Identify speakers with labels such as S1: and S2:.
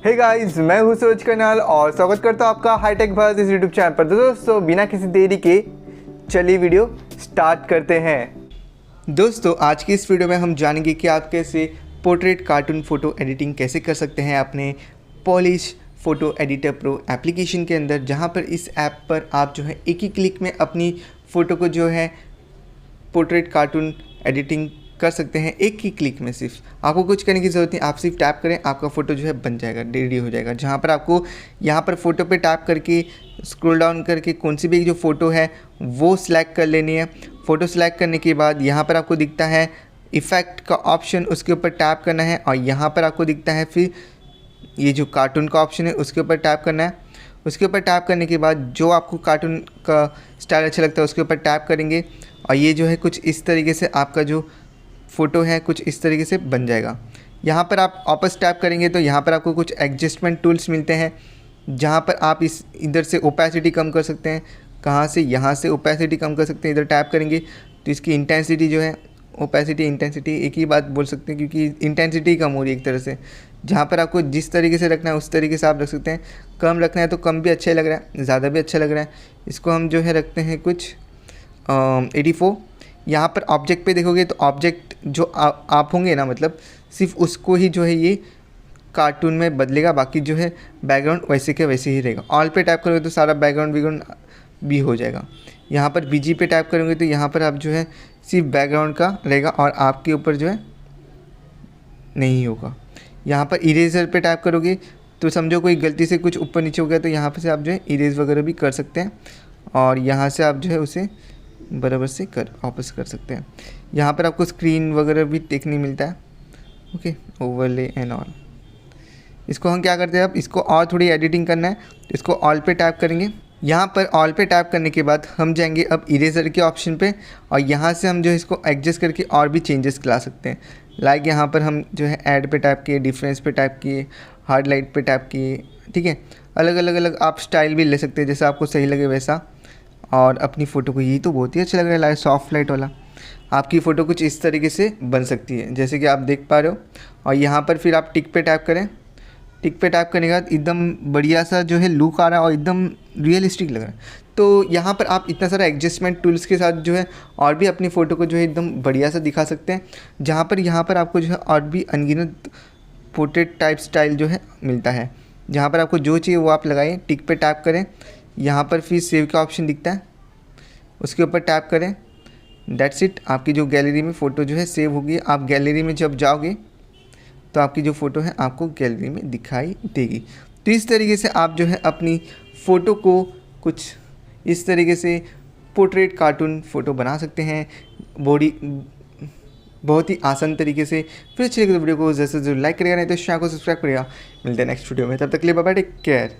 S1: Hey guys, मैं हूँ सूरज कन्याल और स्वागत करता हूँ आपका हाईटेक भारत इस यूट्यूब चैनल पर। तो दोस्तों, बिना किसी देरी के चलिए वीडियो स्टार्ट करते हैं। दोस्तों, आज की इस वीडियो में हम जानेंगे कि आप कैसे पोर्ट्रेट कार्टून फ़ोटो एडिटिंग कैसे कर सकते हैं अपने polish photo editor pro application के अंदर, जहाँ पर इस ऐप पर आप जो है एक ही क्लिक में अपनी फ़ोटो को जो है पोर्ट्रेट कार्टून एडिटिंग कर सकते हैं। एक ही क्लिक में सिर्फ आपको कुछ करने की ज़रूरत नहीं, आप सिर्फ टैप करें, आपका फ़ोटो जो है बन जाएगा, रेडी हो जाएगा। जहाँ पर आपको यहाँ पर फ़ोटो पे टैप करके स्क्रॉल डाउन करके कौन सी भी जो फ़ोटो है वो सिलेक्ट कर लेनी है। फ़ोटो सिलेक्ट करने के बाद यहाँ पर आपको दिखता है इफ़ेक्ट का ऑप्शन, उसके ऊपर टैप करना है और यहाँ पर आपको दिखता है फिर ये जो कार्टून का ऑप्शन है उसके ऊपर टैप करना है। उसके ऊपर टैप करने के बाद जो आपको कार्टून का स्टाइल अच्छा लगता है उसके ऊपर टैप करेंगे और ये जो है कुछ इस तरीके से आपका जो फ़ोटो है कुछ इस तरीके से बन जाएगा। यहाँ पर आप वापस टैप करेंगे तो यहाँ पर आपको कुछ एडजस्टमेंट टूल्स मिलते हैं, जहाँ पर आप इधर से ओपेसिटी कम कर सकते हैं। कहाँ से? यहाँ से ओपेसिटी कम कर सकते हैं। इधर टैप करेंगे तो इसकी इंटेंसिटी जो है, ओपेसिटी इंटेंसिटी एक ही बात बोल सकते हैं क्योंकि इंटेंसिटी कम हो रही है एक तरह से। जहाँ पर आपको जिस तरीके से रखना है उस तरीके से आप रख सकते हैं। कम रखना है तो कम भी अच्छा लग रहा है, ज़्यादा भी अच्छा लग रहा है। इसको हम जो है रखते हैं कुछ 84। यहाँ पर ऑब्जेक्ट पे देखोगे तो ऑब्जेक्ट जो आप होंगे ना, मतलब सिर्फ उसको ही जो है ये कार्टून में बदलेगा, बाकी जो है बैकग्राउंड वैसे के वैसे ही रहेगा। ऑल पे टैप करोगे तो सारा बैकग्राउंड भी हो जाएगा। यहाँ पर बीजी पे टैप करोगे तो यहाँ पर आप जो है सिर्फ बैकग्राउंड का रहेगा और आपके ऊपर जो है नहीं होगा। यहाँ पर इरेजर पे टैप करोगे तो समझो कोई गलती से कुछ ऊपर नीचे हो गया तो यहाँ पर से आप जो है इरेज वगैरह भी कर सकते हैं और यहाँ से आप जो है उसे बराबर से वापस कर सकते हैं। यहाँ पर आपको स्क्रीन वगैरह भी देखने मिलता है। Okay, overlay and all. इसको हम क्या करते हैं, अब इसको और थोड़ी एडिटिंग करना है तो इसको ऑल पे टैप करेंगे। यहाँ पर ऑल पे टैप करने के बाद हम जाएंगे अब इरेजर के ऑप्शन पे और यहाँ से हम जो है इसको एडजस्ट करके और भी चेंजेस ला सकते हैं। लाइक यहाँ पर हम जो है ऐड पे टैप किए, डिफरेंस पे टैप किए, हार्ड लाइट पे टैप किए, ठीक है। अलग अलग आप स्टाइल भी ले सकते हैं जैसा आपको सही लगे वैसा। और अपनी फ़ोटो को, ये तो बहुत ही अच्छा लग रहा है लाइट सॉफ्ट लाइट वाला। आपकी फ़ोटो कुछ इस तरीके से बन सकती है जैसे कि आप देख पा रहे हो। और यहाँ पर फिर आप टिक पे टैप करें। टिक पे टैप करने के बाद एकदम बढ़िया सा जो है लुक आ रहा है और एकदम रियलिस्टिक लग रहा है। तो यहाँ पर आप इतना सारा एडजस्टमेंट टूल्स के साथ जो है और भी अपनी फ़ोटो को जो है एकदम बढ़िया सा दिखा सकते हैं। यहाँ पर आपको जो है और भी अनगिनत पोर्ट्रेट टाइप स्टाइल जो है मिलता है। जहाँ पर आपको जो चाहिए वो आप लगाएं, टिक पे टैप करें। यहाँ पर फिर सेव का ऑप्शन दिखता है, उसके ऊपर टैप करें। दैट्स इट, आपकी जो गैलरी में फ़ोटो जो है सेव होगी। आप गैलरी में जब जाओगे तो आपकी जो फ़ोटो है आपको गैलरी में दिखाई देगी। तो इस तरीके से आप जो है अपनी फ़ोटो को कुछ इस तरीके से पोर्ट्रेट कार्टून फ़ोटो बना सकते हैं बहुत ही आसान तरीके से। फिर अच्छी लगे तो वीडियो को जैसे जो लाइक करेगा, नहीं तो चैनल को सब्सक्राइब करेगा। मिलते हैं नेक्स्ट वीडियो में, तब तक के लिए बाय बाय, टेक केयर।